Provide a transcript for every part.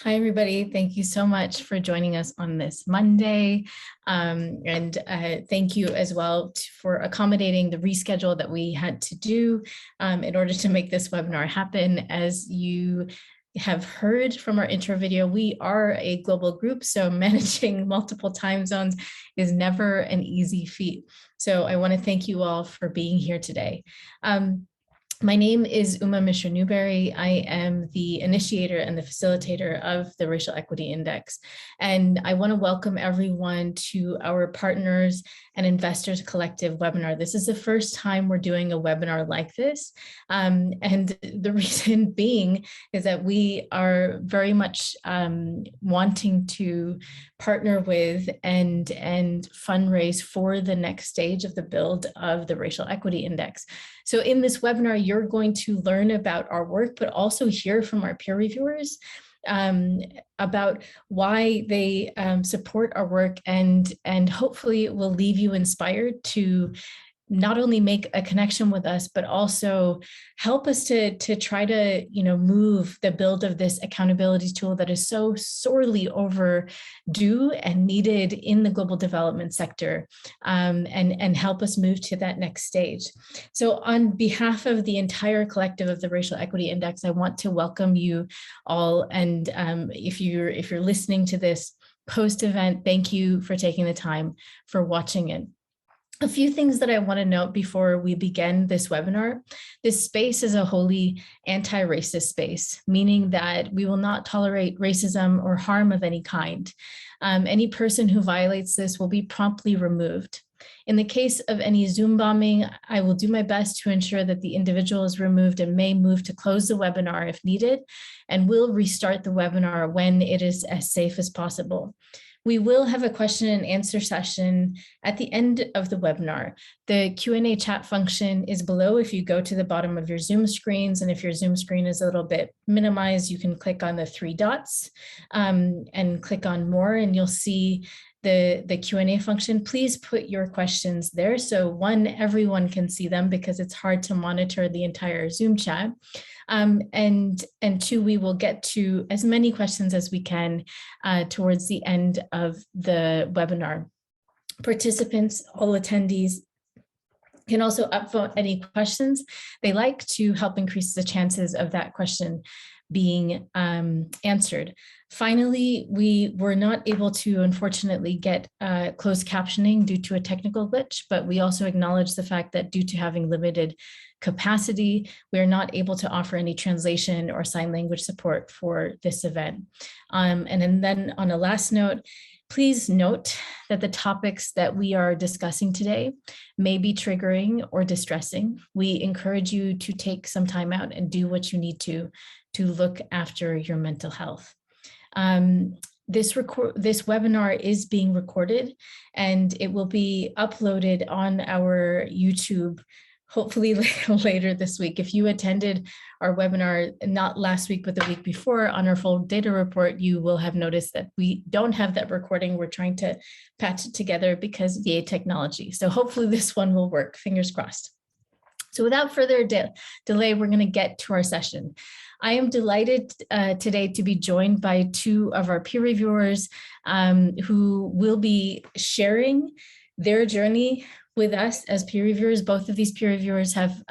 Hi, everybody. Thank you so much for joining us on this Monday. Thank you as well for accommodating the reschedule that we had to do in order to make this webinar happen. As you have heard from our intro video, we are a global group, so managing multiple time zones is never an easy feat. So I want to thank you all for being here today. My name is Uma Mishra Newberry. I am the initiator and the facilitator of the Racial Equity Index. And I want to welcome everyone to our Partners and Investors Collective webinar. This is the first time we're doing a webinar like this. And the reason being is that we are very much wanting to partner with and fundraise for the next stage of the build of the Racial Equity Index. So in this webinar, you're going to learn about our work, but also hear from our peer reviewers about why they support our work, and hopefully it will leave you inspired to not only make a connection with us, but also help us to try to, move the build of this accountability tool that is so sorely overdue and needed in the global development sector, and help us move to that next stage. So on behalf of the entire collective of the Racial Equity Index, I want to welcome you all. And if you're listening to this post-event, thank you for taking the time for watching it. A few things that I want to note before we begin this webinar. This space is a wholly anti-racist space, meaning that we will not tolerate racism or harm of any kind. Any person who violates this will be promptly removed. In the case of any Zoom bombing, I will do my best to ensure that the individual is removed and may move to close the webinar if needed, and will restart the webinar when it is as safe as possible. We will have a question and answer session at the end of the webinar. The Q&A chat function is below if you go to the bottom of your Zoom screens, and if your Zoom screen is a little bit minimized, you can click on the three dots and click on more, and you'll see the Q&A function. Please put your questions there so one, everyone can see them, because it's hard to monitor the entire Zoom chat. And two, we will get to as many questions as we can towards the end of the webinar. Participants, all attendees, can also upvote any questions they like to help increase the chances of that question being answered. Finally, we were not able to, unfortunately, get closed captioning due to a technical glitch, but we also acknowledge the fact that due to having limited capacity, we are not able to offer any translation or sign language support for this event. And then on a last note, please note that the topics that we are discussing today may be triggering or distressing. We encourage you to take some time out and do what you need to look after your mental health. This webinar is being recorded, and it will be uploaded on our YouTube hopefully later this week. If you attended our webinar, not last week, but the week before, on our full data report, you will have noticed that we don't have that recording. We're trying to patch it together because VA technology. So hopefully this one will work, fingers crossed. So without further delay, we're going to get to our session. I am delighted today to be joined by two of our peer reviewers who will be sharing their journey with us as peer reviewers. Both of these peer reviewers have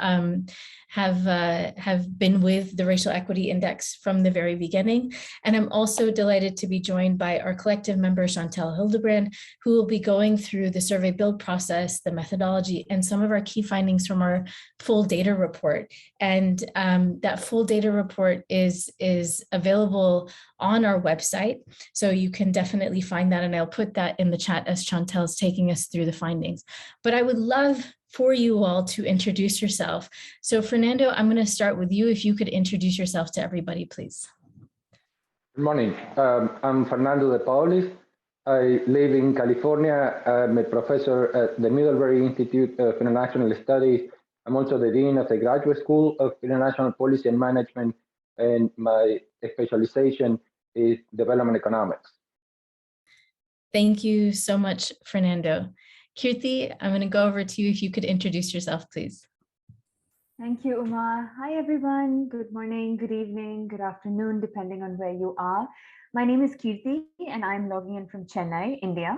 been with the Racial Equity Index from the very beginning. And I'm also delighted to be joined by our collective member, Chantal Hildebrand, who will be going through the survey build process, the methodology, and some of our key findings from our full data report. And that full data report is available on our website. So you can definitely find that, and I'll put that in the chat as Chantal is taking us through the findings. But I would love for you all to introduce yourself. So Fernando, I'm going to start with you. If you could introduce yourself to everybody, please. Good morning. I'm Fernando DePaolis. I live in California. I'm a professor at the Middlebury Institute of International Studies. I'm also the Dean of the Graduate School of International Policy and Management, and my specialization is development economics. Thank you so much, Fernando. Kirthi, I'm going to go over to you. If you could introduce yourself, please. Thank you, Uma. Hi, everyone. Good morning, good evening, good afternoon, depending on where you are. My name is Kirthi, and I'm logging in from Chennai, India.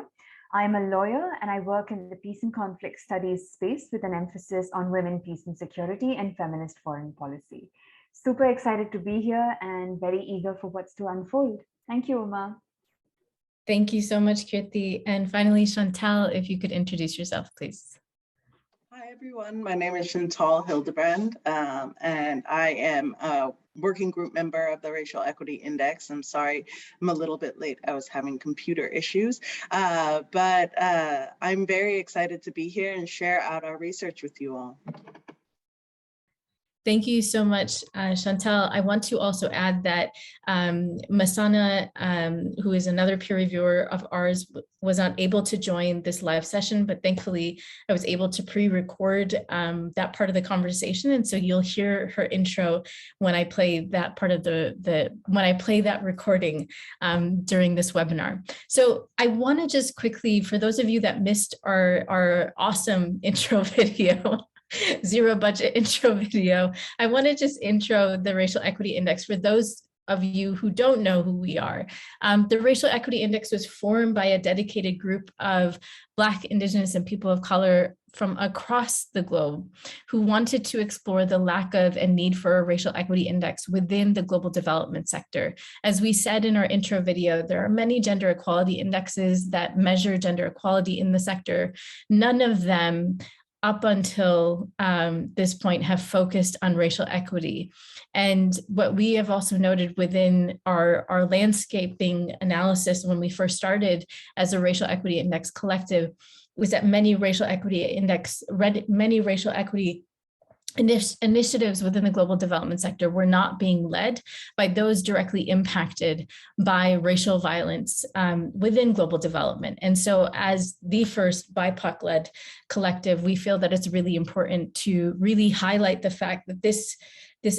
I'm a lawyer, and I work in the peace and conflict studies space with an emphasis on women, peace and security, and feminist foreign policy. Super excited to be here and very eager for what's to unfold. Thank you, Uma. Thank you so much, Kirthi. And finally, Chantal, if you could introduce yourself, please. Hi, everyone. My name is Chantal Hildebrand, and I am a working group member of the Racial Equity Index. I'm sorry, I'm a little bit late. I was having computer issues, but I'm very excited to be here and share out our research with you all. Thank you so much, Chantal. I want to also add that Masana, who is another peer reviewer of ours, was not able to join this live session, but thankfully I was able to pre-record that part of the conversation. And so you'll hear her intro when I play that part of when I play that recording during this webinar. So I want to just quickly, for those of you that missed our awesome intro video, zero budget intro video, I want to just intro the Racial Equity Index for those of you who don't know who we are. The Racial Equity Index was formed by a dedicated group of Black, Indigenous, and people of color from across the globe who wanted to explore the lack of and need for a racial equity index within the global development sector. As we said in our intro video, there are many gender equality indexes that measure gender equality in the sector. None of them up until this point have focused on racial equity. And what we have also noted within our landscaping analysis when we first started as a racial equity index collective was that many racial equity initiatives within the global development sector were not being led by those directly impacted by racial violence within global development. And so as the first BIPOC-led collective, we feel that it's really important to really highlight the fact that this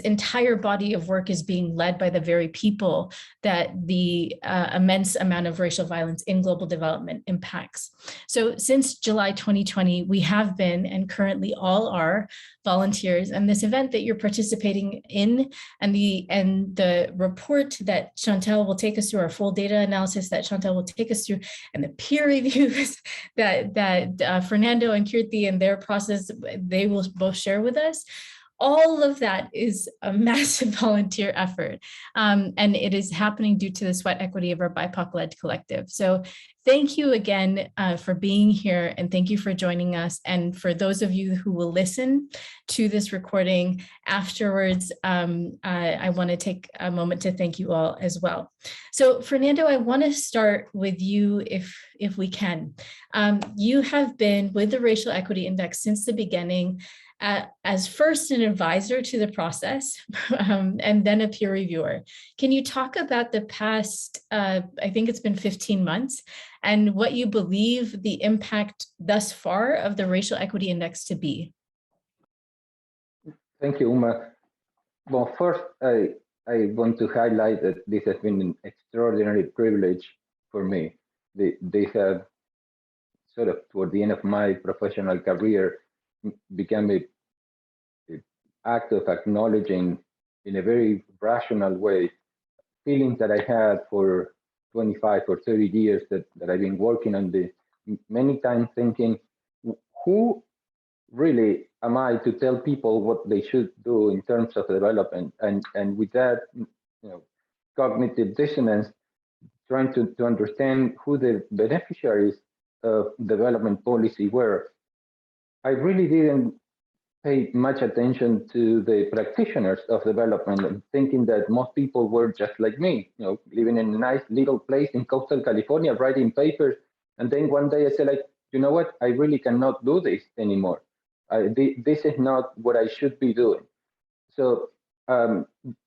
entire body of work is being led by the very people that the immense amount of racial violence in global development impacts. So since July 2020, we have been and currently all are volunteers, and this event that you're participating in and the report that Chantal will take us through, our full data analysis that Chantal will take us through, and the peer reviews that Fernando and Kirthi and their process, they will both share with us. All of that is a massive volunteer effort, and it is happening due to the sweat equity of our BIPOC-led collective. So thank you again for being here, and thank you for joining us. And for those of you who will listen to this recording afterwards, I want to take a moment to thank you all as well. So Fernando, I want to start with you if we can. You have been with the Racial Equity Index since the beginning, as first an advisor to the process and then a peer reviewer. Can you talk about the past, I think it's been 15 months, and what you believe the impact thus far of the Racial Equity Index to be? Thank you, Uma. Well, first, I want to highlight that this has been an extraordinary privilege for me. They have sort of, toward the end of my professional career, became an act of acknowledging in a very rational way feelings that I had for 25 or 30 years that I've been working on this, many times thinking, who really am I to tell people what they should do in terms of development? And with that, cognitive dissonance, trying to understand who the beneficiaries of development policy were. I really didn't pay much attention to the practitioners of development, and thinking that most people were just like me, living in a nice little place in coastal California, writing papers. And then one day I said, like, you know what? I really cannot do this anymore. This is not what I should be doing. So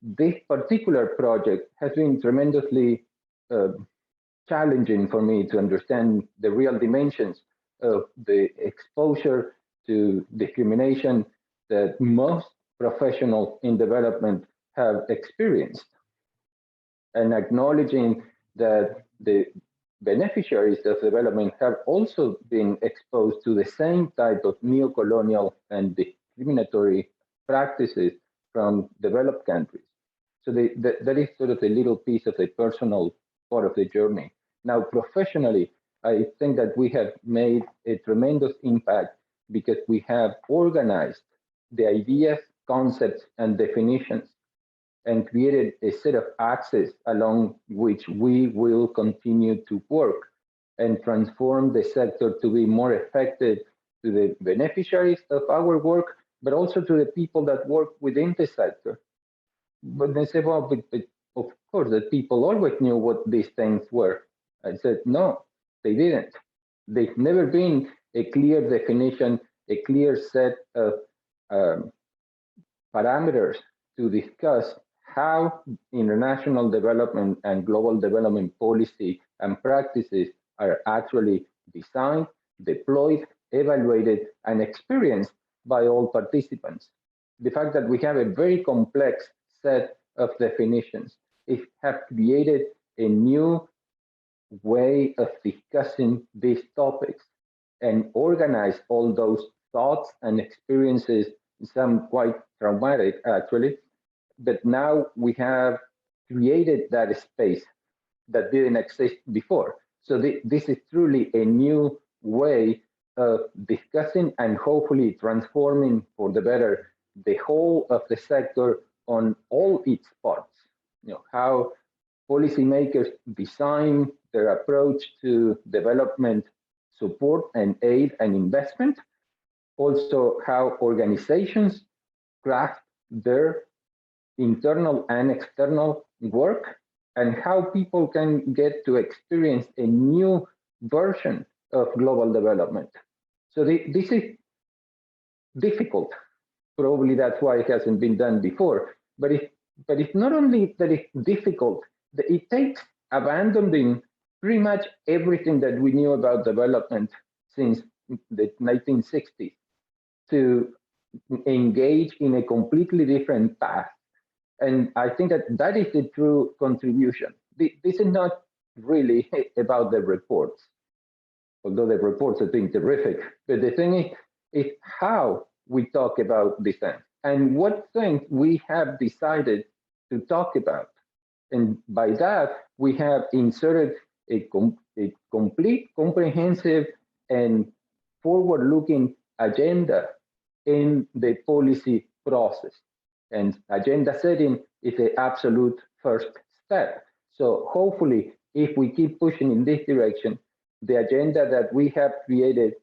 this particular project has been tremendously challenging for me to understand the real dimensions of the exposure to discrimination that most professionals in development have experienced, and acknowledging that the beneficiaries of development have also been exposed to the same type of neo-colonial and discriminatory practices from developed countries. So that is sort of a little piece of the personal part of the journey. Now, professionally, I think that we have made a tremendous impact because we have organized the ideas, concepts, and definitions and created a set of axes along which we will continue to work and transform the sector to be more effective to the beneficiaries of our work, but also to the people that work within the sector. But they say, well, but of course, the people always knew what these things were. I said, no, they didn't. They've never been a clear definition, a clear set of parameters to discuss how international development and global development policy and practices are actually designed, deployed, evaluated, and experienced by all participants. The fact that we have a very complex set of definitions, it have created a new way of discussing these topics and organize all those thoughts and experiences, some quite traumatic actually, but now we have created that space that didn't exist before. So this is truly a new way of discussing and hopefully transforming for the better the whole of the sector on all its parts. You know, how policymakers design their approach to development support and aid and investment. Also, how organizations craft their internal and external work, and how people can get to experience a new version of global development. So this is difficult. Probably that's why it hasn't been done before. But it's not only that it's difficult, that it takes abandoning pretty much everything that we knew about development since the 1960s to engage in a completely different path. And I think that that is the true contribution. This is not really about the reports, although the reports have been terrific. But the thing is how we talk about these things and what things we have decided to talk about. And by that, we have inserted a complete, comprehensive, and forward-looking agenda in the policy process. And agenda setting is the absolute first step. So hopefully, if we keep pushing in this direction, the agenda that we have created,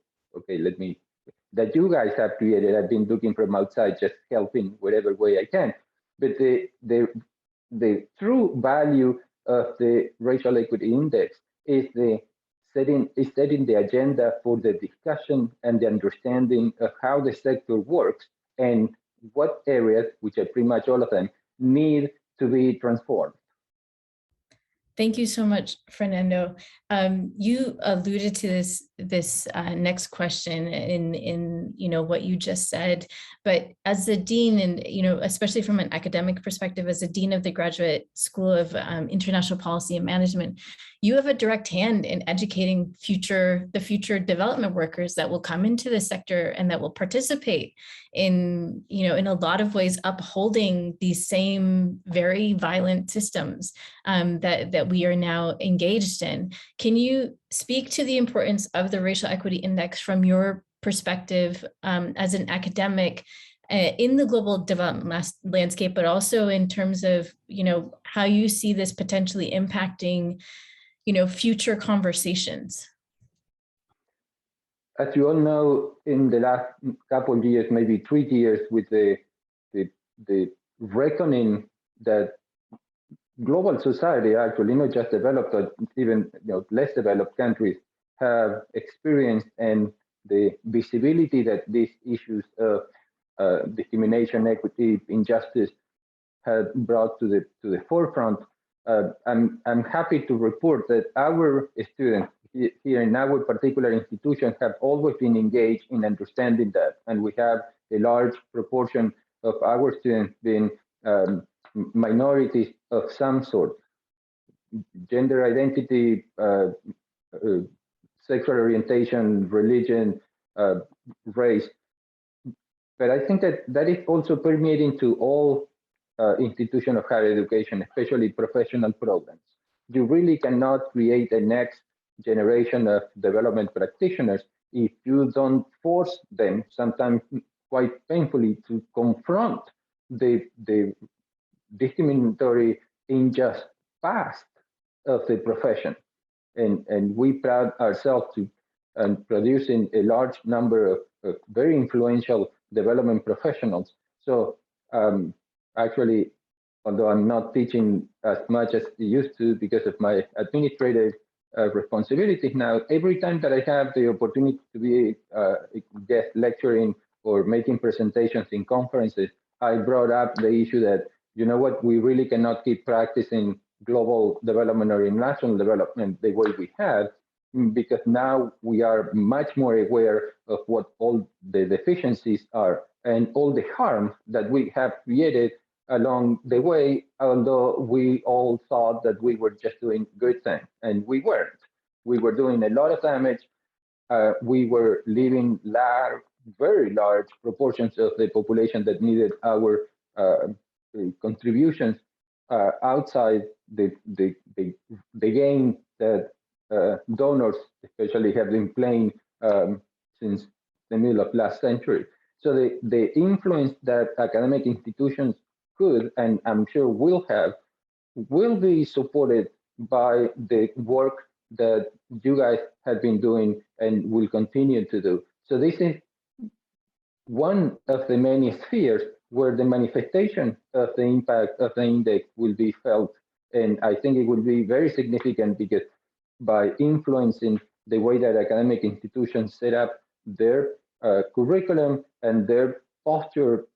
that you guys have created, I've been looking from outside, just helping whatever way I can. But the true value of the Racial Equity Index is setting the agenda for the discussion and the understanding of how the sector works and what areas, which are pretty much all of them, need to be transformed. Thank you so much, Fernando. You alluded to this next question in what you just said, but as a dean, and especially from an academic perspective, as a dean of the Graduate School of International Policy and Management, you have a direct hand in educating the future development workers that will come into the sector and that will participate in a lot of ways upholding these same very violent systems that we are now engaged in. Can you speak to the importance of the Racial Equity Index from your perspective as an academic in the global development landscape, but also in terms of how you see this potentially impacting future conversations? As you all know, in the last couple of years, maybe 3 years, with the reckoning that global society, actually, not just developed, but even less developed countries have experienced, and the visibility that these issues of discrimination, equity, injustice have brought to the forefront, I'm happy to report that our students here in our particular institution have always been engaged in understanding that, and we have a large proportion of our students being minorities of some sort, gender identity, sexual orientation, religion, race. But I think that that is also permeating to all institutions of higher education, especially professional programs. You really cannot create a next generation of development practitioners if you don't force them, sometimes quite painfully, to confront the discriminatory, unjust past of the profession. And we proud ourselves to producing a large number of very influential development professionals. So actually, although I'm not teaching as much as I used to because of my administrative responsibilities now, every time that I have the opportunity to be guest lecturing or making presentations in conferences, I brought up the issue that, you know what, we really cannot keep practicing global development or international development the way we had, because now we are much more aware of what all the deficiencies are and all the harm that we have created along the way, although we all thought that we were just doing good things, and we weren't. We were doing a lot of damage. We were leaving very large proportions of the population that needed our contributions outside the game that donors especially have been playing since the middle of last century. So the influence that academic institutions could, and I'm sure will have, will be supported by the work that you guys have been doing and will continue to do. So this is one of the many spheres where the manifestation of the impact of the index will be felt. And I think it will be very significant because by influencing the way that academic institutions set up their curriculum and their posture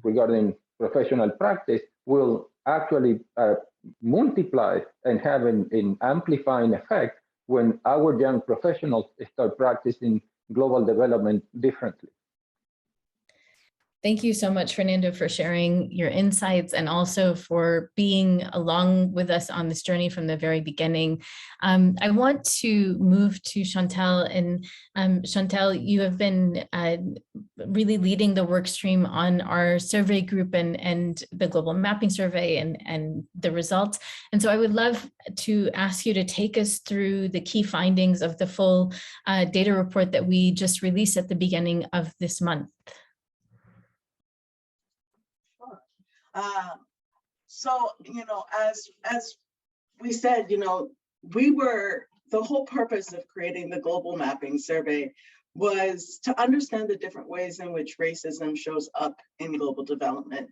regarding professional practice will actually multiply and have an amplifying effect when our young professionals start practicing global development differently. Thank you so much, Fernando, for sharing your insights and also for being along with us on this journey from the very beginning. I want to move to Chantal. And Chantal, you have been really leading the work stream on our survey group and the global mapping survey and the results. And so I would love to ask you to take us through the key findings of the full data report that we just released at the beginning of this month. So, you know, as we said, you know, the whole purpose of creating the global mapping survey was to understand the different ways in which racism shows up in global development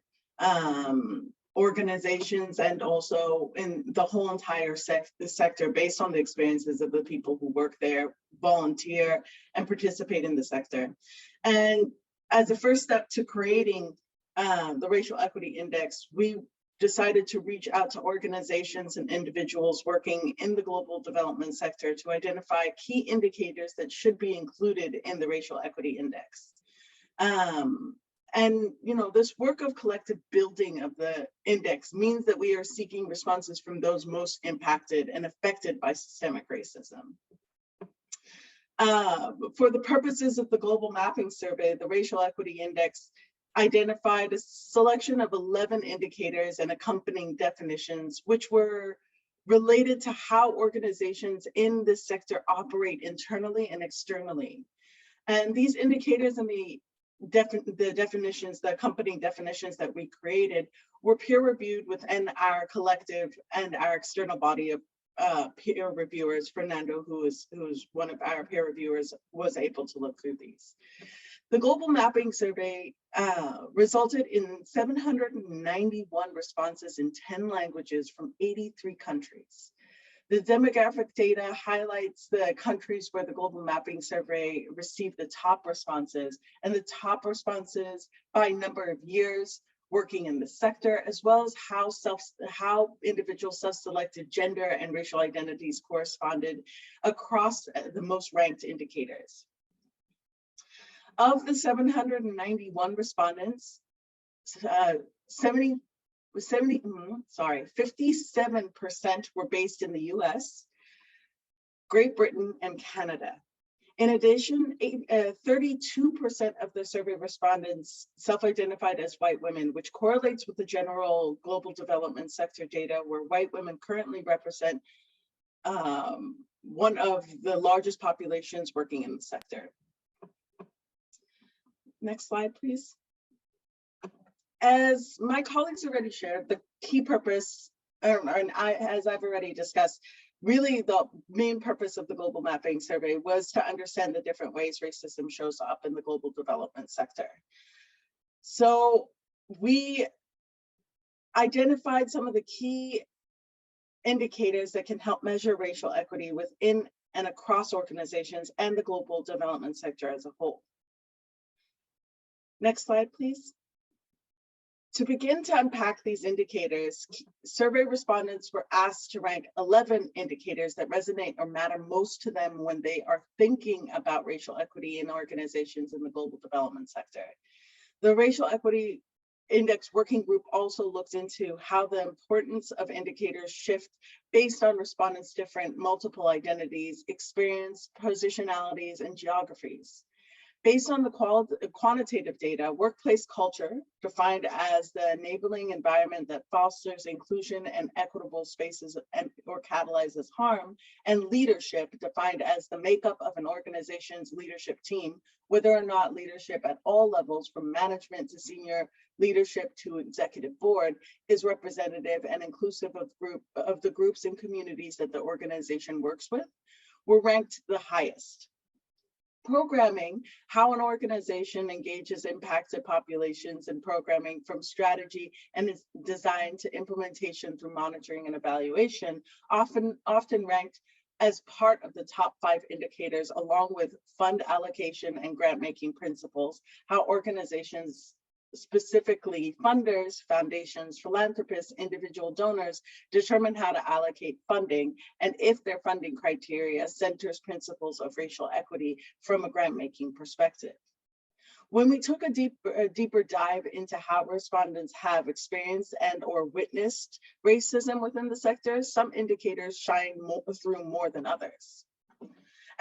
organizations, and also in the whole entire sector based on the experiences of the people who work there, volunteer, and participate in the sector. And as a first step to creating the Racial Equity Index, we decided to reach out to organizations and individuals working in the global development sector to identify key indicators that should be included in the Racial Equity Index. And you know, this work of collective building of the index means that we are seeking responses from those most impacted and affected by systemic racism. For the purposes of the global mapping survey, the Racial Equity Index identified a selection of 11 indicators and accompanying definitions, which were related to how organizations in this sector operate internally and externally. And these indicators and the definitions, the accompanying definitions that we created, were peer reviewed within our collective and our external body of peer reviewers. Fernando, who's one of our peer reviewers, was able to look through these. The global mapping survey resulted in 791 responses in 10 languages from 83 countries. The demographic data highlights the countries where the global mapping survey received the top responses, and the top responses by number of years working in the sector, as well as how individual self-selected gender and racial identities corresponded across the most ranked indicators. Of the 791 respondents, 57% were based in the US, Great Britain, and Canada. In addition, 32% of the survey respondents self-identified as white women, which correlates with the general global development sector data, where white women currently represent one of the largest populations working in the sector. Next slide, please. As my colleagues already shared, the key purpose, as I've already discussed, really the main purpose of the global mapping survey was to understand the different ways racism shows up in the global development sector. So we identified some of the key indicators that can help measure racial equity within and across organizations and the global development sector as a whole. Next slide, please. To begin to unpack these indicators, survey respondents were asked to rank 11 indicators that resonate or matter most to them when they are thinking about racial equity in organizations in the global development sector. The Racial Equity Index Working Group also looked into how the importance of indicators shift based on respondents' different multiple identities, experience, positionalities, and geographies. Based on the quantitative data, workplace culture, defined as the enabling environment that fosters inclusion and equitable spaces or catalyzes harm, and leadership, defined as the makeup of an organization's leadership team, whether or not leadership at all levels, from management to senior leadership to executive board, is representative and inclusive of the groups and communities that the organization works with, were ranked the highest. Programming, how an organization engages impacted populations in programming from strategy and is designed to implementation through monitoring and evaluation, often ranked as part of the top 5 indicators, along with fund allocation and grant making principles, how organizations, specifically funders, foundations, philanthropists, individual donors, determine how to allocate funding, and if their funding criteria centers principles of racial equity from a grant-making perspective. When we took a deeper dive into how respondents have experienced and or witnessed racism within the sector, some indicators shine through more than others.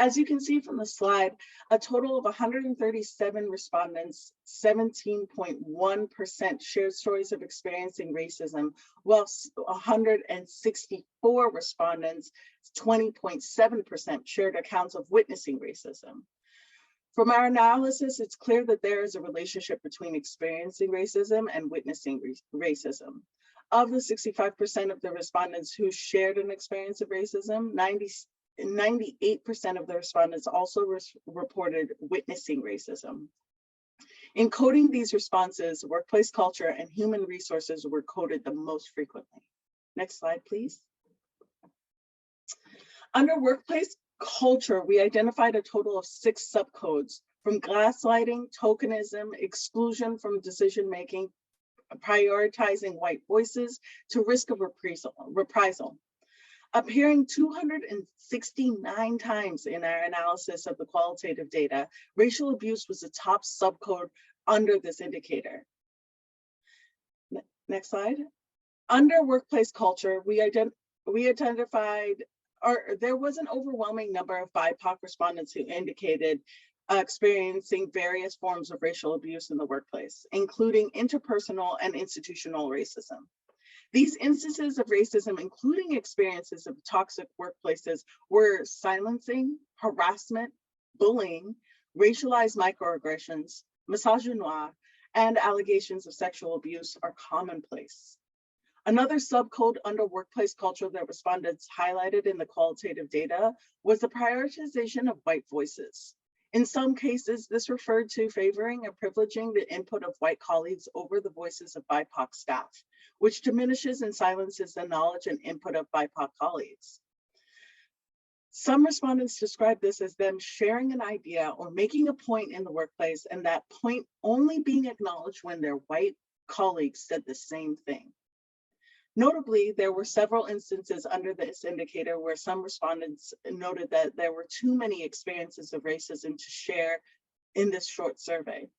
As you can see from the slide, a total of 137 respondents, 17.1% shared stories of experiencing racism, whilst 164 respondents, 20.7% shared accounts of witnessing racism. From our analysis, it's clear that there is a relationship between experiencing racism and witnessing racism. Of the 65% of the respondents who shared an experience of racism, 98% of the respondents also reported witnessing racism. In coding these responses, workplace culture and human resources were coded the most frequently. Next slide, please. Under workplace culture, we identified a total of 6 subcodes, from gaslighting, tokenism, exclusion from decision-making, prioritizing white voices, to risk of reprisal. Appearing 269 times in our analysis of the qualitative data, racial abuse was the top subcode under this indicator. Next slide. Under workplace culture, we identified, or there was an overwhelming number of BIPOC respondents who indicated experiencing various forms of racial abuse in the workplace, including interpersonal and institutional racism. These instances of racism, including experiences of toxic workplaces, were silencing, harassment, bullying, racialized microaggressions, misogynoir, and allegations of sexual abuse are commonplace. Another subcode under workplace culture that respondents highlighted in the qualitative data was the prioritization of white voices. In some cases, this referred to favoring or privileging the input of white colleagues over the voices of BIPOC staff, which diminishes and silences the knowledge and input of BIPOC colleagues. Some respondents described this as them sharing an idea or making a point in the workplace, and that point only being acknowledged when their white colleagues said the same thing. Notably, there were several instances under this indicator where some respondents noted that there were too many experiences of racism to share in this short survey.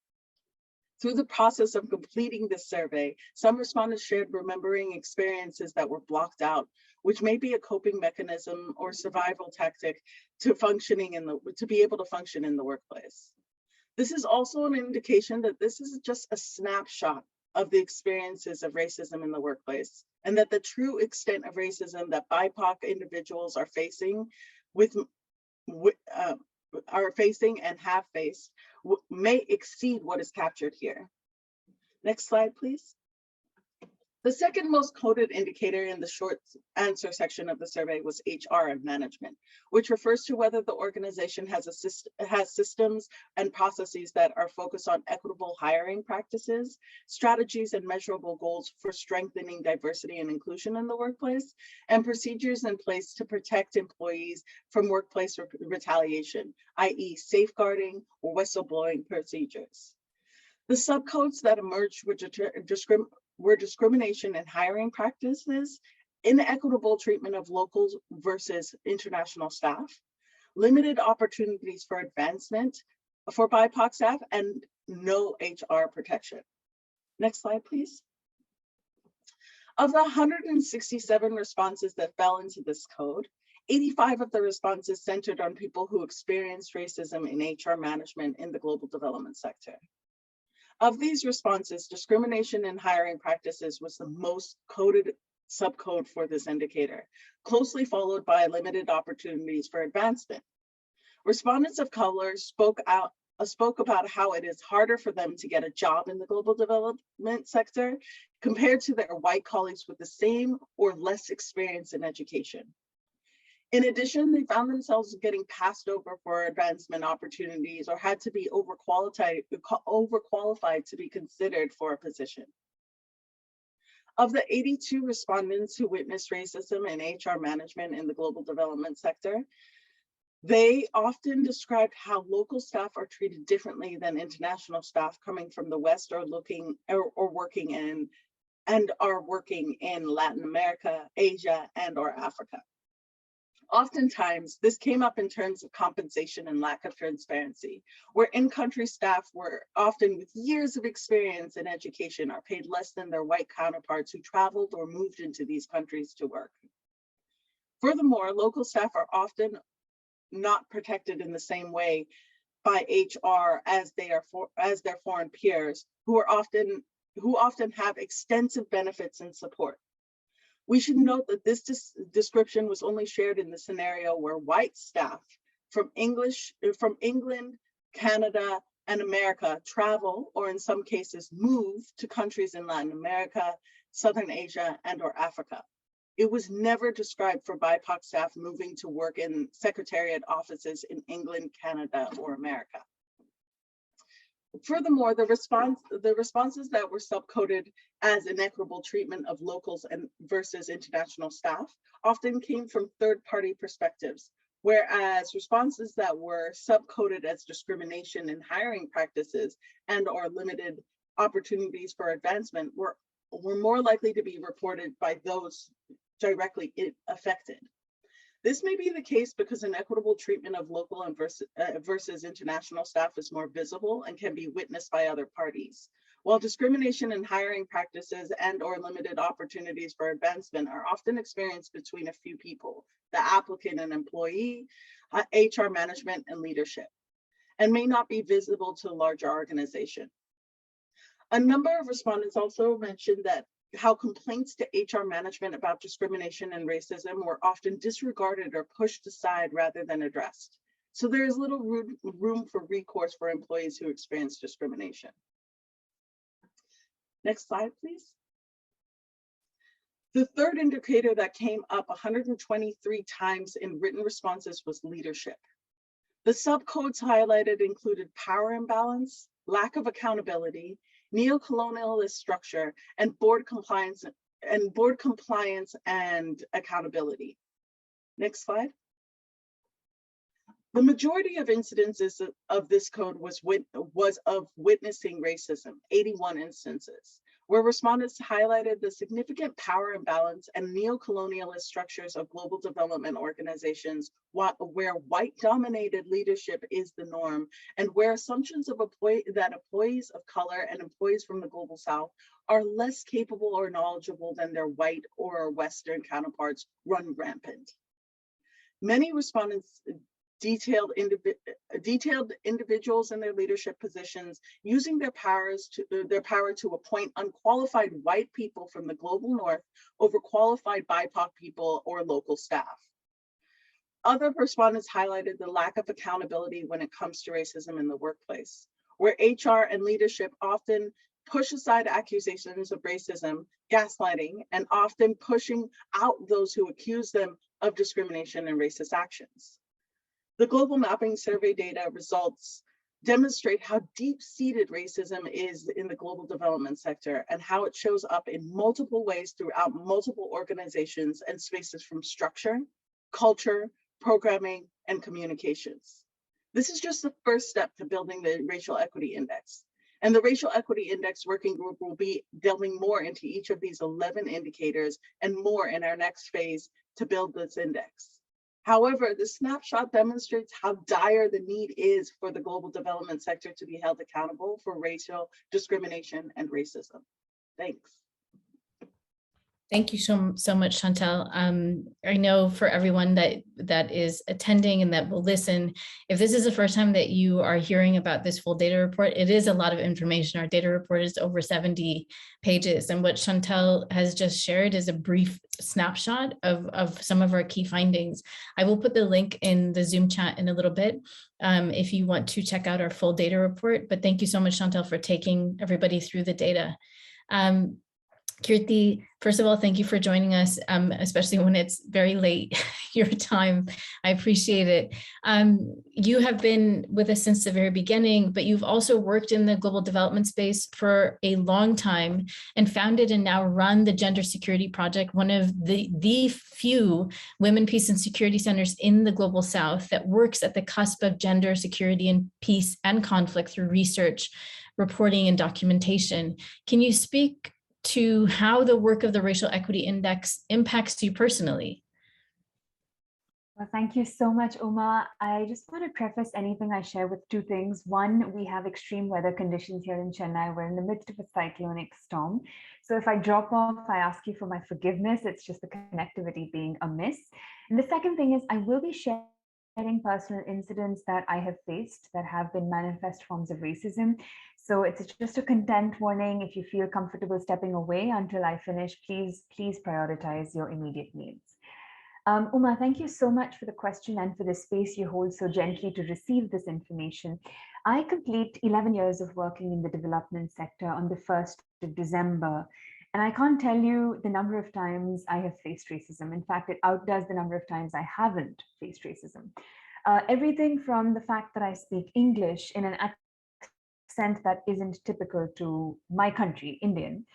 Through the process of completing this survey, some respondents shared remembering experiences that were blocked out, which may be a coping mechanism or survival tactic to be able to function in the workplace. This is also an indication that this is just a snapshot of the experiences of racism in the workplace, and that the true extent of racism that BIPOC individuals are facing and have faced may exceed what is captured here. Next slide, please. The second most coded indicator in the short answer section of the survey was HR and management, which refers to whether the organization has systems and processes that are focused on equitable hiring practices, strategies and measurable goals for strengthening diversity and inclusion in the workplace, and procedures in place to protect employees from workplace retaliation, i.e. safeguarding or whistleblowing procedures. The subcodes that emerged were discrimination in hiring practices, inequitable treatment of locals versus international staff, limited opportunities for advancement for BIPOC staff, and no HR protection. Next slide, please. Of the 167 responses that fell into this code, 85 of the responses centered on people who experienced racism in HR management in the global development sector. Of these responses, discrimination in hiring practices was the most coded subcode for this indicator, closely followed by limited opportunities for advancement. Respondents of color spoke about how it is harder for them to get a job in the global development sector compared to their white colleagues with the same or less experience in education. In addition, they found themselves getting passed over for advancement opportunities or had to be overqualified to be considered for a position. Of the 82 respondents who witnessed racism in HR management in the global development sector, they often described how local staff are treated differently than international staff coming from the West or working in Latin America, Asia, and/or Africa. Oftentimes, this came up in terms of compensation and lack of transparency, where in-country staff were often with years of experience in education are paid less than their white counterparts who traveled or moved into these countries to work. Furthermore, local staff are often not protected in the same way by HR as their foreign peers, who often have extensive benefits and support. We should note that this description was only shared in the scenario where white staff from England, Canada, and America travel, or in some cases move to countries in Latin America, Southern Asia, and/or Africa. It was never described for BIPOC staff moving to work in secretariat offices in England, Canada, or America. Furthermore, the responses that were subcoded as inequitable treatment of locals versus international staff often came from third-party perspectives, whereas responses that were subcoded as discrimination in hiring practices and/or limited opportunities for advancement were more likely to be reported by those directly affected. This may be the case because inequitable treatment of local and versus international staff is more visible and can be witnessed by other parties, while discrimination in hiring practices and/or limited opportunities for advancement are often experienced between a few people, the applicant and employee, HR management, and leadership, and may not be visible to a larger organization. A number of respondents also mentioned that how complaints to HR management about discrimination and racism were often disregarded or pushed aside rather than addressed. So there is little room for recourse for employees who experience discrimination. Next slide, please. The third indicator that came up 123 times in written responses was leadership. The subcodes highlighted included power imbalance, lack of accountability, neo-colonialist structure, and board compliance and accountability. Next slide. The majority of incidences of this code was of witnessing racism, 81 instances, where respondents highlighted the significant power imbalance and neo-colonialist structures of global development organizations, where white-dominated leadership is the norm, and where assumptions of that employees of color and employees from the global South are less capable or knowledgeable than their white or Western counterparts run rampant. Many respondents detailed individuals in their leadership positions using their power to appoint unqualified white people from the global North over qualified BIPOC people or local staff. Other respondents highlighted the lack of accountability when it comes to racism in the workplace, where HR and leadership often push aside accusations of racism, gaslighting, and often pushing out those who accuse them of discrimination and racist actions. The Global Mapping Survey data results demonstrate how deep-seated racism is in the global development sector and how it shows up in multiple ways throughout multiple organizations and spaces from structure, culture, programming, and communications. This is just the first step to building the Racial Equity Index. And the Racial Equity Index Working Group will be delving more into each of these 11 indicators and more in our next phase to build this index. However, the snapshot demonstrates how dire the need is for the global development sector to be held accountable for racial discrimination and racism. Thanks. Thank you so much, Chantal. I know for everyone that is attending and that will listen, if this is the first time that you are hearing about this full data report, it is a lot of information. Our data report is over 70 pages. And what Chantal has just shared is a brief snapshot of some of our key findings. I will put the link in the Zoom chat in a little bit if you want to check out our full data report. But thank you so much, Chantal, for taking everybody through the data. Kirthi, first of all, thank you for joining us, especially when it's very late your time. I appreciate it. You have been with us since the very beginning, but you've also worked in the global development space for a long time and founded and now run the Gender Security Project, one of the few women, peace, and security centers in the Global South that works at the cusp of gender security and peace and conflict through research, reporting, and documentation. Can you speak to how the work of the Racial Equity Index impacts you personally? Well, thank you so much, Uma. I just want to preface anything I share with two things. One, we have extreme weather conditions here in Chennai. We're in the midst of a cyclonic storm. So if I drop off, I ask you for my forgiveness. It's just the connectivity being amiss. And the second thing is I will be sharing personal incidents that I have faced that have been manifest forms of racism. So it's just a content warning. If you feel comfortable stepping away until I finish, please prioritize your immediate needs. Uma, thank you so much for the question and for the space you hold so gently to receive this information. I complete 11 years of working in the development sector on the 1st of December. And I can't tell you the number of times I have faced racism. In fact, it outdoes the number of times I haven't faced racism. Everything from the fact that I speak English in an accent that isn't typical to my country, Indian,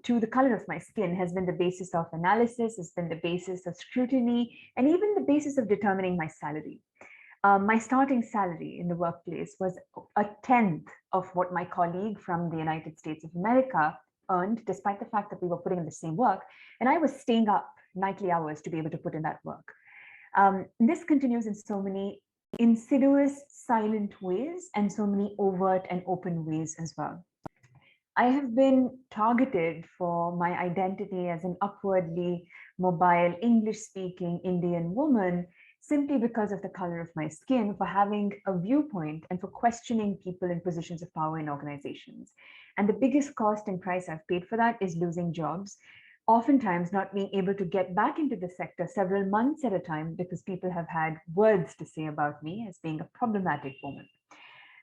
to the color of my skin has been the basis of analysis, has been the basis of scrutiny, and even the basis of determining my salary. My starting salary in the workplace was a 10th of what my colleague from the United States of America earned, despite the fact that we were putting in the same work, and I was staying up nightly hours to be able to put in that work. This continues in so many insidious, silent ways and so many overt and open ways as well. I have been targeted for my identity as an upwardly mobile, English-speaking Indian woman simply because of the color of my skin, for having a viewpoint and for questioning people in positions of power in organizations. And the biggest cost and price I've paid for that is losing jobs, oftentimes not being able to get back into the sector several months at a time because people have had words to say about me as being a problematic woman.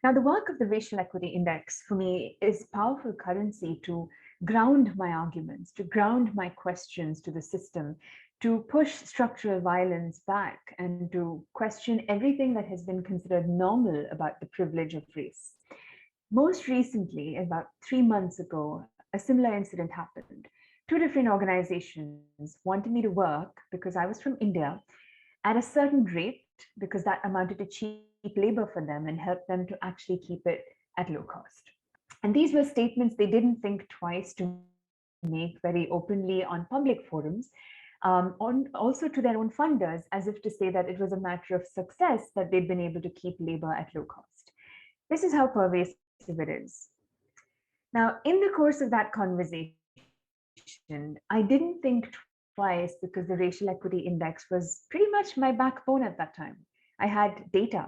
Now, the work of the Racial Equity Index for me is powerful currency to ground my arguments, to ground my questions to the system, to push structural violence back, and to question everything that has been considered normal about the privilege of race. Most recently, about 3 months ago, a similar incident happened. 2 different organizations wanted me to work because I was from India at a certain rate, because that amounted to cheap labor for them and helped them to actually keep it at low cost. And these were statements they didn't think twice to make very openly on public forums, also to their own funders, as if to say that it was a matter of success that they'd been able to keep labor at low cost. This is how pervasive it is. Now, in the course of that conversation, I didn't think twice because the Racial Equity Index was pretty much my backbone at that time. I had data,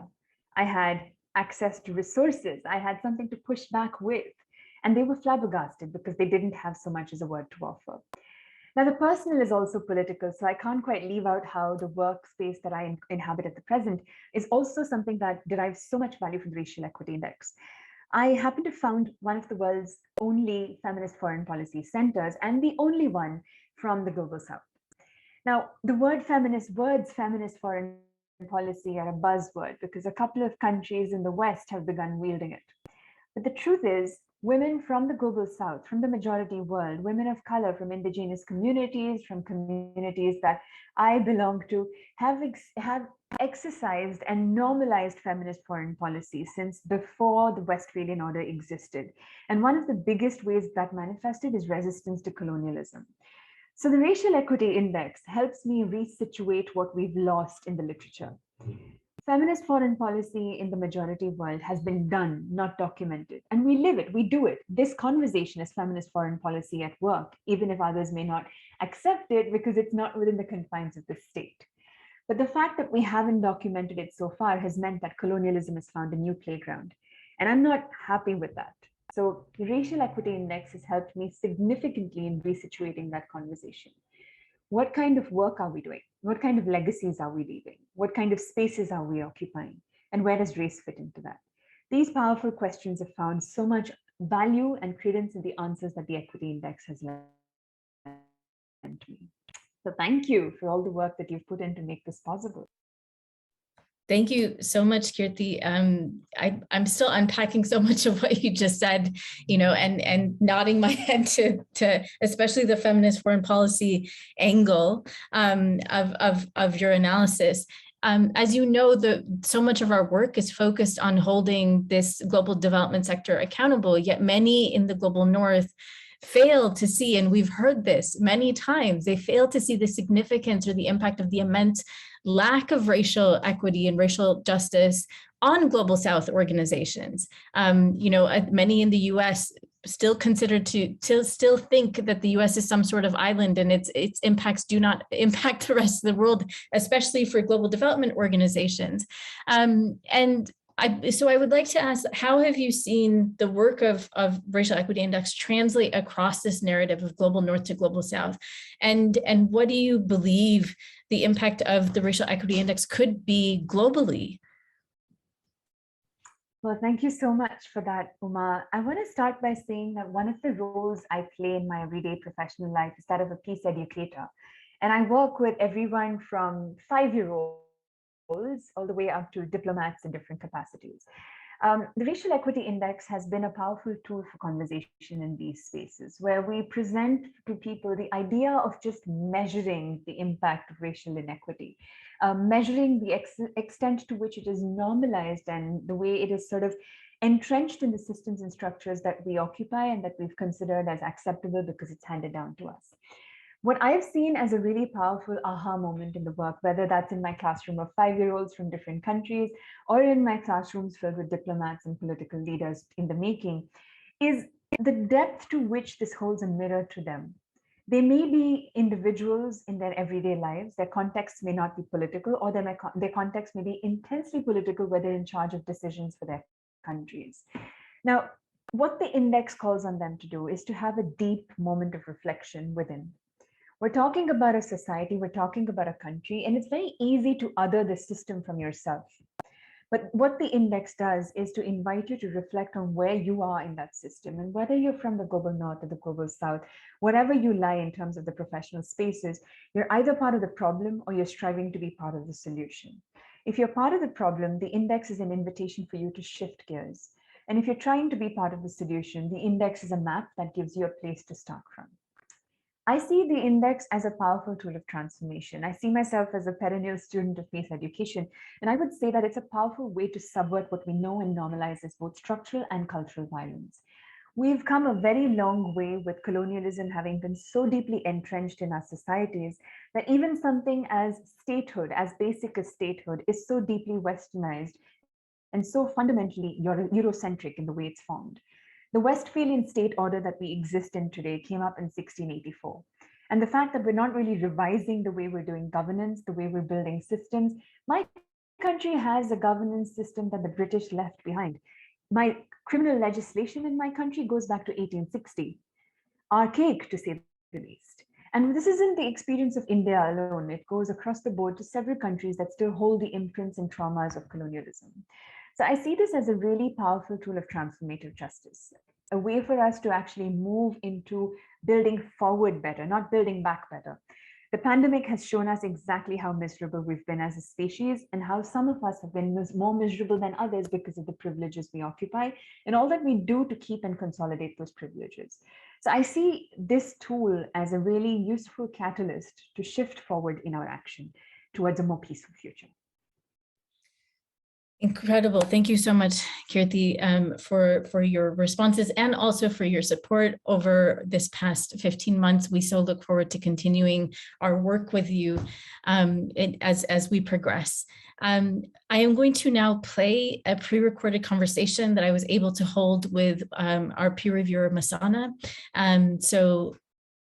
I had access to resources, I had something to push back with, and they were flabbergasted because they didn't have so much as a word to offer. Now, the personal is also political, so I can't quite leave out how the workspace that I inhabit at the present is also something that derives so much value from the Racial Equity Index. I happen to found one of the world's only feminist foreign policy centers and the only one from the Global South. Now, the words feminist foreign policy are a buzzword because a couple of countries in the West have begun wielding it. But the truth is, women from the Global South, from the majority world, women of color from indigenous communities, from communities that I belong to, have exercised and normalized feminist foreign policy since before the Westphalian order existed. And one of the biggest ways that manifested is resistance to colonialism. So the Racial Equity Index helps me resituate what we've lost in the literature. Feminist foreign policy in the majority world has been done, not documented. And we live it, we do it. This conversation is feminist foreign policy at work, even if others may not accept it because it's not within the confines of the state. But the fact that we haven't documented it so far has meant that colonialism has found a new playground. And I'm not happy with that. So the Racial Equity Index has helped me significantly in resituating that conversation. What kind of work are we doing? What kind of legacies are we leaving? What kind of spaces are we occupying? And where does race fit into that? These powerful questions have found so much value and credence in the answers that the Equity Index has lent me. So thank you for all the work that you've put in to make this possible. Thank you so much, Kirthi. I'm still unpacking so much of what you just said, and nodding my head to especially the feminist foreign policy angle of your analysis. As you know, so much of our work is focused on holding this global development sector accountable, yet many in the global north fail to see, and we've heard this many times, they fail to see the significance or the impact of the immense lack of racial equity and racial justice on global South organizations. Many in the US still considered to still think that the US is some sort of island and its impacts do not impact the rest of the world, especially for global development organizations. So I would like to ask, how have you seen the work of Racial Equity Index translate across this narrative of global North to global South? And what do you believe the impact of the Racial Equity Index could be globally? Well, thank you so much for that, Uma. I want to start by saying that one of the roles I play in my everyday professional life is that of a peace educator. And I work with everyone from 5-year-olds all the way up to diplomats in different capacities. The Racial Equity Index has been a powerful tool for conversation in these spaces, where we present to people the idea of just measuring the impact of racial inequity, measuring the extent to which it is normalized and the way it is sort of entrenched in the systems and structures that we occupy and that we've considered as acceptable because it's handed down to us. What I've seen as a really powerful aha moment in the work, whether that's in my classroom of 5-year-olds from different countries or in my classrooms filled with diplomats and political leaders in the making, is the depth to which this holds a mirror to them. They may be individuals in their everyday lives, their context may not be political, or their context may be intensely political, where they're in charge of decisions for their countries. Now, what the index calls on them to do is to have a deep moment of reflection within. We're talking about a society, we're talking about a country, and it's very easy to other the system from yourself. But what the index does is to invite you to reflect on where you are in that system, and whether you're from the global North or the global South, wherever you lie in terms of the professional spaces, you're either part of the problem or you're striving to be part of the solution. If you're part of the problem, the index is an invitation for you to shift gears. And if you're trying to be part of the solution, the index is a map that gives you a place to start from. I see the index as a powerful tool of transformation. I see myself as a perennial student of peace education, and I would say that it's a powerful way to subvert what we know and normalize as both structural and cultural violence. We've come a very long way with colonialism having been so deeply entrenched in our societies that even something as statehood, as basic as statehood, is so deeply westernized and so fundamentally Eurocentric in the way it's formed. The Westphalian state order that we exist in today came up in 1684. And the fact that we're not really revising the way we're doing governance, the way we're building systems. My country has a governance system that the British left behind. My criminal legislation in my country goes back to 1860, archaic to say the least. And this isn't the experience of India alone. It goes across the board to several countries that still hold the imprints and traumas of colonialism. So I see this as a really powerful tool of transformative justice, a way for us to actually move into building forward better, not building back better. The pandemic has shown us exactly how miserable we've been as a species and how some of us have been more miserable than others because of the privileges we occupy and all that we do to keep and consolidate those privileges. So I see this tool as a really useful catalyst to shift forward in our action towards a more peaceful future. Incredible. Thank you so much, Kirthi, for your responses and also for your support over this past 15 months. We so look forward to continuing our work with you as we progress. I am going to now play a pre-recorded conversation that I was able to hold with our peer reviewer, Masana. So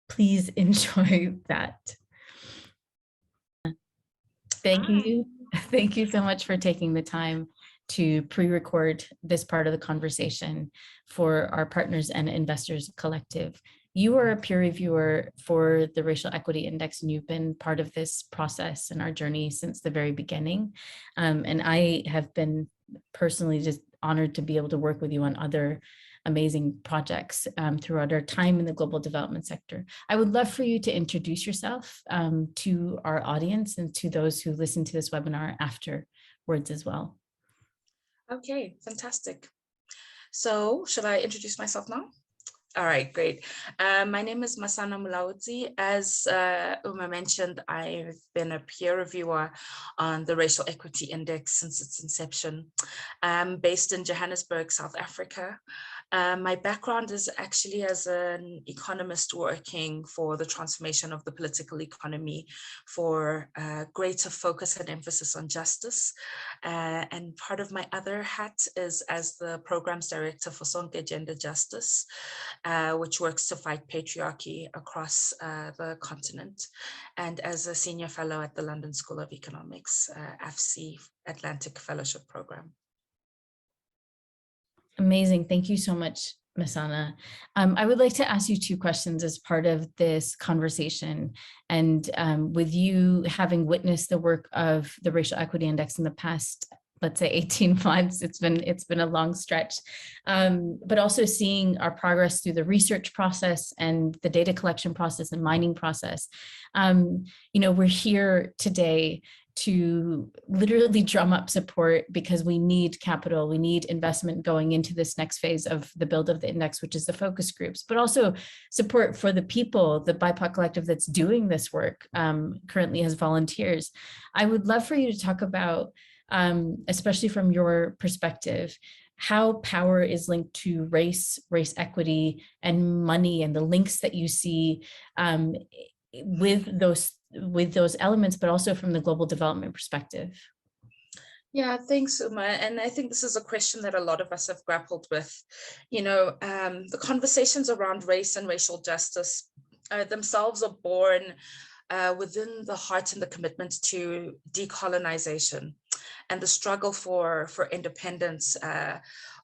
please enjoy that. Thank you. Thank you so much for taking the time to pre-record this part of the conversation for our Partners and Investors Collective. You are a peer reviewer for the Racial Equity Index, and you've been part of this process and our journey since the very beginning. And I have been personally just honored to be able to work with you on other amazing projects throughout our time in the global development sector. I would love for you to introduce yourself to our audience and to those who listen to this webinar afterwards as well. Okay, fantastic. So should I introduce myself now? All right, great. My name is Masana Mulaudzi. As Uma mentioned, I've been a peer reviewer on the Racial Equity Index since its inception. I'm based in Johannesburg, South Africa. My background is actually as an economist working for the transformation of the political economy for greater focus and emphasis on justice. And part of my other hat is as the programs director for Sonke Gender Justice, which works to fight patriarchy across the continent, and as a senior fellow at the London School of Economics, AFC Atlantic Fellowship Program. Amazing. Thank you so much, Masana. I would like to ask you two questions as part of this conversation. And with you having witnessed the work of the Racial Equity Index in the past, let's say 18 months, it's been a long stretch, but also seeing our progress through the research process and the data collection process and mining process. We're here today to literally drum up support because we need capital, we need investment going into this next phase of the build of the index, which is the focus groups, but also support for the people, the BIPOC collective that's doing this work currently as volunteers. I would love for you to talk about, especially from your perspective, how power is linked to race equity and money, and the links that you see with those elements, but also from the global development perspective. Yeah, thanks, Uma. And I think this is a question that a lot of us have grappled with. The conversations around race and racial justice themselves are born within the heart and the commitment to decolonization and the struggle for independence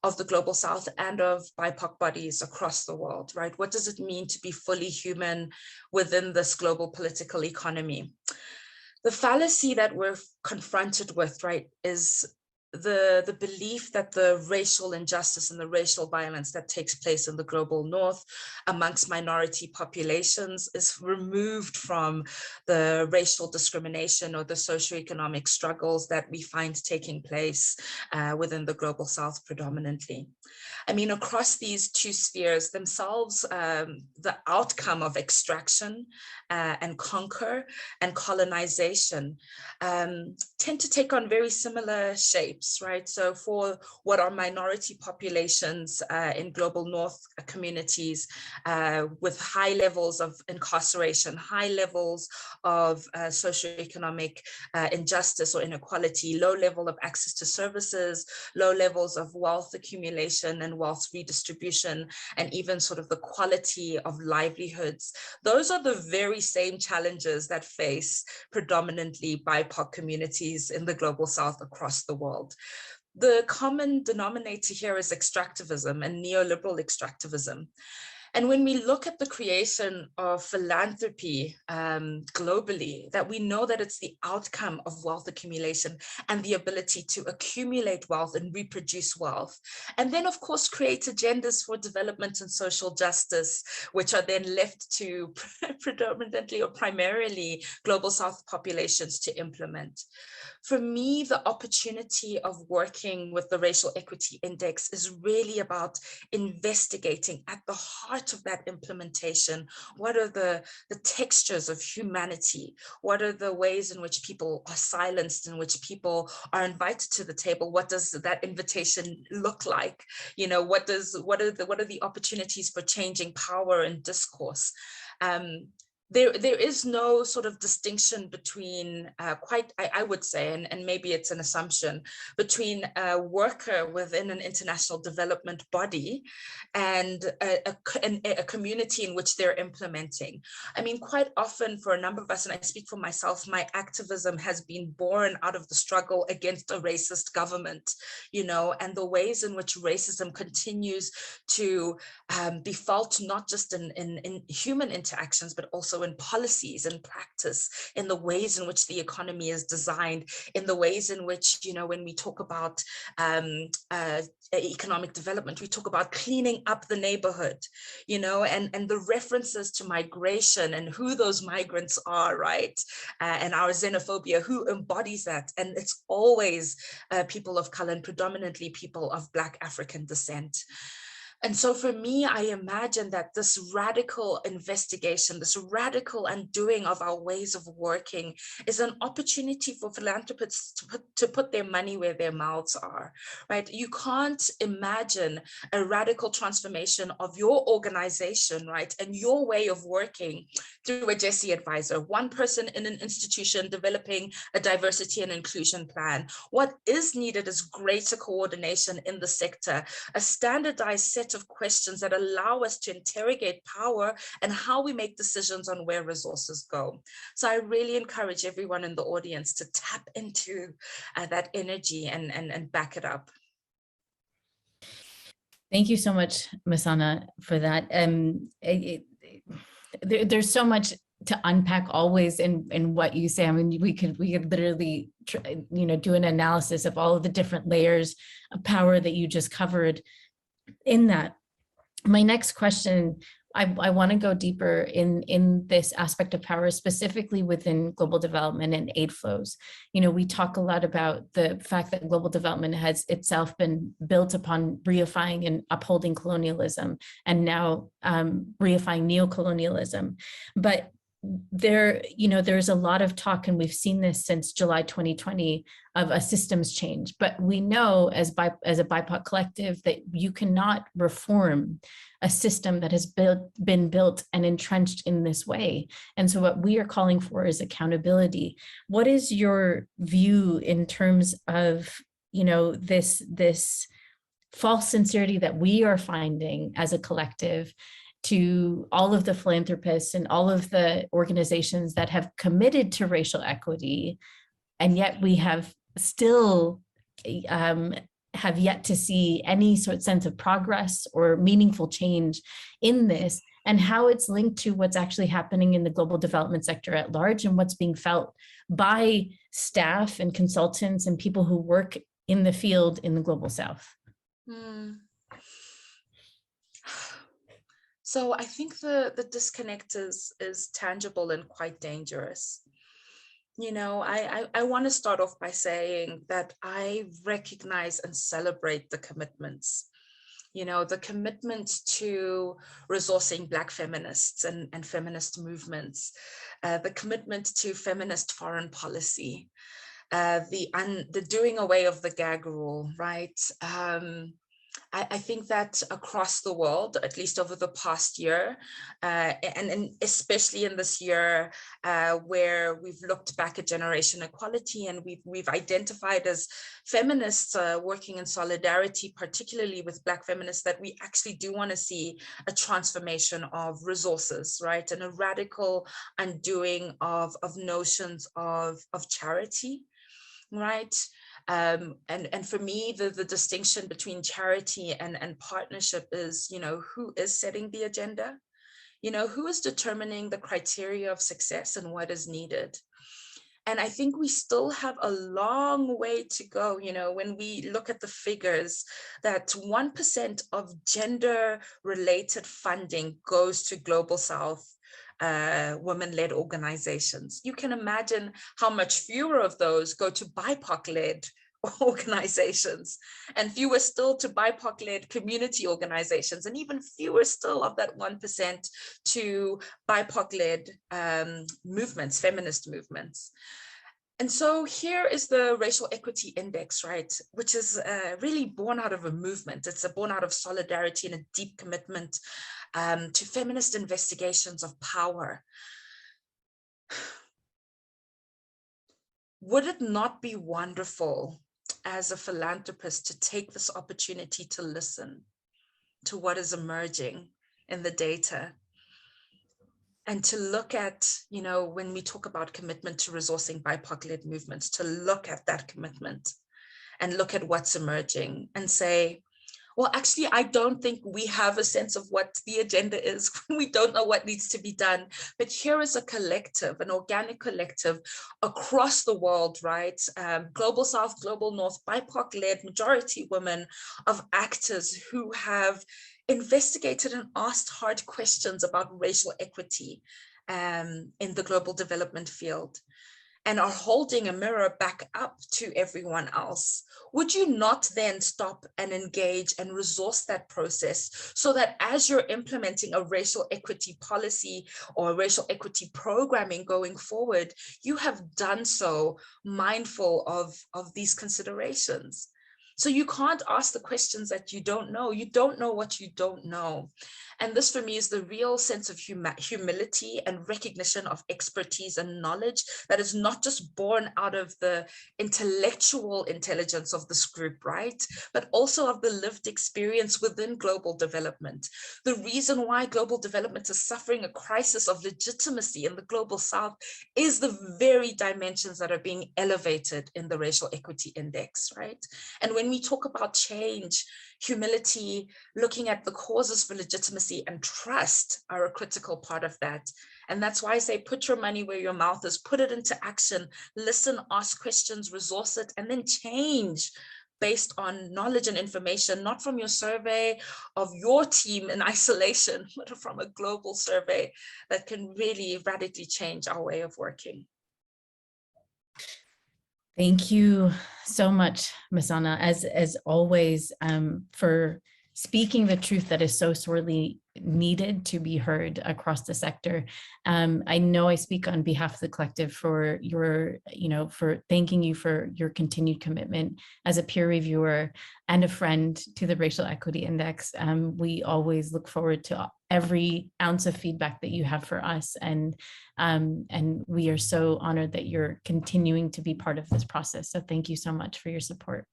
of the global South and of BIPOC bodies across the world, right? What does it mean to be fully human within this global political economy? The fallacy that we're confronted with, right, is the belief that the racial injustice and the racial violence that takes place in the global North amongst minority populations is removed from the racial discrimination or the socioeconomic struggles that we find taking place within the global South predominantly. I mean, across these two spheres themselves, the outcome of extraction and conquer and colonization tend to take on very similar shapes. stereotypes, right? So for what are minority populations in global North communities with high levels of incarceration, high levels of socioeconomic injustice or inequality, low level of access to services, low levels of wealth accumulation and wealth redistribution, and even sort of the quality of livelihoods. Those are the very same challenges that face predominantly BIPOC communities in the global South across the world. The common denominator here is extractivism and neoliberal extractivism. And when we look at the creation of philanthropy globally, that we know that it's the outcome of wealth accumulation and the ability to accumulate wealth and reproduce wealth. And then, of course, create agendas for development and social justice, which are then left to predominantly or primarily global South populations to implement. For me, the opportunity of working with the Racial Equity Index is really about investigating at the heart of that implementation. What are the textures of humanity? What are the ways in which people are silenced, in which people are invited to the table? What does that invitation look like? You know, what are the opportunities for changing power and discourse? There is no sort of distinction between I would say, and maybe it's an assumption, between a worker within an international development body and a community in which they're implementing. I mean, quite often for a number of us, and I speak for myself, my activism has been born out of the struggle against a racist government, you know, and the ways in which racism continues to be felt not just in human interactions, but also in policies and practice, in the ways in which the economy is designed, in the ways in which, you know, when we talk about economic development, we talk about cleaning up the neighborhood, you know, and the references to migration and who those migrants are, right? And our xenophobia, who embodies that? And it's always people of color and predominantly people of Black African descent. And so for me, I imagine that this radical investigation, this radical undoing of our ways of working is an opportunity for philanthropists to put their money where their mouths are, right? You can't imagine a radical transformation of your organization, right? And your way of working through a Jesse advisor, one person in an institution developing a diversity and inclusion plan. What is needed is greater coordination in the sector, a standardized set of questions that allow us to interrogate power and how we make decisions on where resources go. So I really encourage everyone in the audience to tap into that energy and back it up. Thank you so much, Masana, for that. There's so much to unpack always in what you say. I mean, we could literally, you know, do an analysis of all of the different layers of power that you just covered in that. My next question, I want to go deeper in this aspect of power, specifically within global development and aid flows. You know, we talk a lot about the fact that global development has itself been built upon reifying and upholding colonialism, and now reifying neocolonialism. But there, you know, there's a lot of talk, and we've seen this since July 2020, of a systems change. But we know as a BIPOC collective that you cannot reform a system that has been built and entrenched in this way. And so what we are calling for is accountability. What is your view in terms of, you know, this false sincerity that we are finding as a collective to all of the philanthropists and all of the organizations that have committed to racial equity, and yet we have still have yet to see any sort of sense of progress or meaningful change in this, and how it's linked to what's actually happening in the global development sector at large and what's being felt by staff and consultants and people who work in the field in the global South. So I think the disconnect is tangible and quite dangerous. You know, I want to start off by saying that I recognize and celebrate the commitments. You know, the commitment to resourcing Black feminists and feminist movements, the commitment to feminist foreign policy, the doing away of the gag rule, right? I think that across the world, at least over the past year, and especially in this year where we've looked back at generation equality, and we've identified as feminists working in solidarity, particularly with Black feminists, that we actually do want to see a transformation of resources, right? And a radical undoing of notions of charity, right? And for me, the distinction between charity and partnership is, who is setting the agenda? Who is determining the criteria of success and what is needed? And I think we still have a long way to go, when we look at the figures, that 1% of gender-related funding goes to Global South women-led organizations. You can imagine how much fewer of those go to BIPOC-led organizations, and fewer still to BIPOC-led community organizations, and even fewer still of that 1% to BIPOC-led movements, feminist movements. And so here is the Racial Equity Index, right, which is really born out of a movement. It's born out of solidarity and a deep commitment to feminist investigations of power. Would it not be wonderful as a philanthropist to take this opportunity to listen to what is emerging in the data, and to look at, when we talk about commitment to resourcing BIPOC-led movements, to look at that commitment and look at what's emerging and say, well, actually, I don't think we have a sense of what the agenda is. We don't know what needs to be done. But here is a collective, an organic collective across the world, right? Global South, Global North, BIPOC-led, majority women, of actors who have investigated and asked hard questions about racial equity in the global development field, and are holding a mirror back up to everyone else. Would you not then stop and engage and resource that process, so that as you're implementing a racial equity policy or racial equity programming going forward, you have done so mindful of these considerations? So you can't ask the questions that you don't know. You don't know what you don't know. And this for me is the real sense of humility and recognition of expertise and knowledge that is not just born out of the intellectual intelligence of this group, right? But also of the lived experience within global development. The reason why global development is suffering a crisis of legitimacy in the Global South is the very dimensions that are being elevated in the Racial Equity Index, right? And when we talk about change, humility, looking at the causes for legitimacy and trust are a critical part of that. And that's why I say, put your money where your mouth is, put it into action, listen, ask questions, resource it, and then change based on knowledge and information, not from your survey of your team in isolation, but from a global survey that can really radically change our way of working. Thank you so much, Masana, as always, for speaking the truth that is so sorely needed to be heard across the sector. I know I speak on behalf of the collective for your, for thanking you for your continued commitment as a peer reviewer and a friend to the Racial Equity Index. We always look forward to every ounce of feedback that you have for us, and we are so honored that you're continuing to be part of this process. So thank you so much for your support.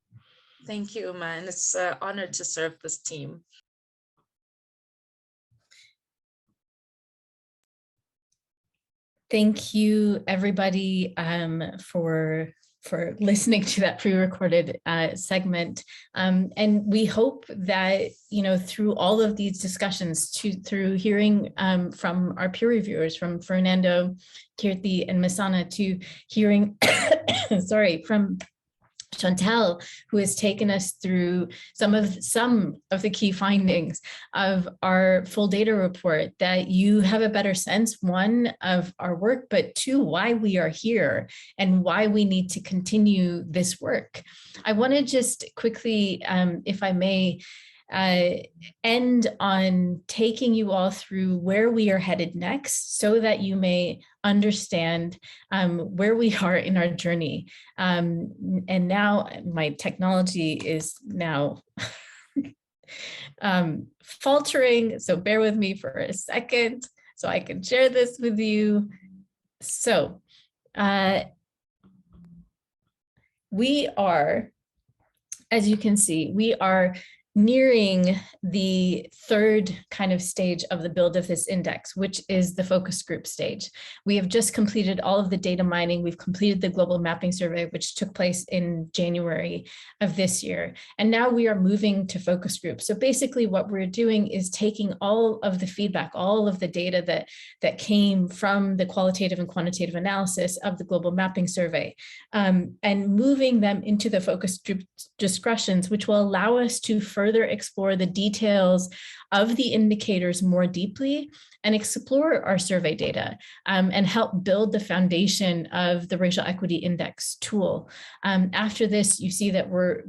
Thank you, Uma, and it's an honor to serve this team. Thank you, everybody, for listening to that pre-recorded segment. And we hope that, through all of these discussions, through hearing from our peer reviewers, from Fernando, Kirthi, and Masana, to hearing, from Chantal, who has taken us through some of the key findings of our full data report, that you have a better sense, one, of our work, but two, why we are here and why we need to continue this work. I want to just quickly, if I may, end on taking you all through where we are headed next so that you may understand where we are in our journey. And now my technology is now faltering, so bear with me for a second so I can share this with you. So we are, as you can see, we are nearing the third kind of stage of the build of this index, which is the focus group stage. We have just completed all of the data mining. We've completed the global mapping survey, which took place in January of this year. And now we are moving to focus groups. So basically what we're doing is taking all of the feedback, all of the data that came from the qualitative and quantitative analysis of the global mapping survey, and moving them into the focus group discussions, which will allow us to further explore the details of the indicators more deeply and explore our survey data and help build the foundation of the Racial Equity Index tool. After this, you see that we're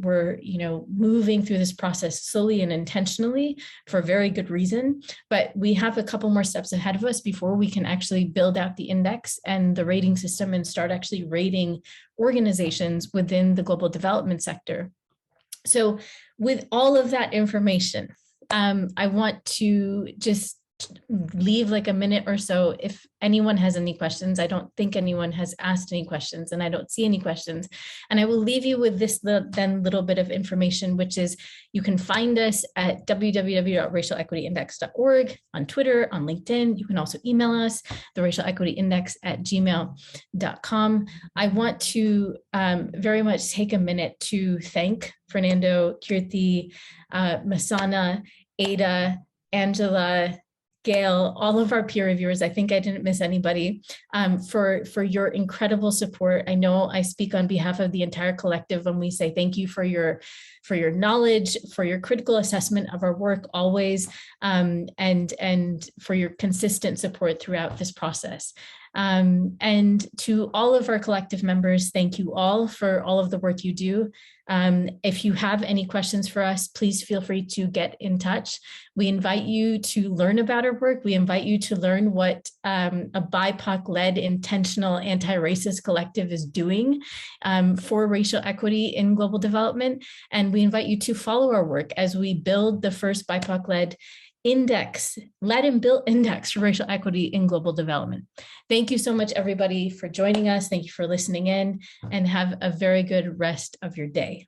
moving through this process slowly and intentionally for very good reason, but we have a couple more steps ahead of us before we can actually build out the index and the rating system and start actually rating organizations within the global development sector. So with all of that information, I want to just leave like a minute or so if anyone has any questions. I don't think anyone has asked any questions, and I don't see any questions. And I will leave you with this then little bit of information, which is you can find us at www.racialequityindex.org, on Twitter, on LinkedIn. You can also email us, theracialequityindex@gmail.com. I want to very much take a minute to thank Fernando, Kirthi, Masana, Ada, Angela, Gail, all of our peer reviewers. I think I didn't miss anybody, for your incredible support. I know I speak on behalf of the entire collective when we say thank you for your knowledge, for your critical assessment of our work always, and for your consistent support throughout this process. And to all of our collective members, thank you all for all of the work you do. If you have any questions for us, please feel free to get in touch. We invite you to learn about our work. We invite you to learn what a BIPOC-led intentional anti-racist collective is doing for racial equity in global development. And we invite you to follow our work as we build the first BIPOC-led led and built index for racial equity in global development. Thank you so much, everybody, for joining us. Thank you for listening in, and have a very good rest of your day.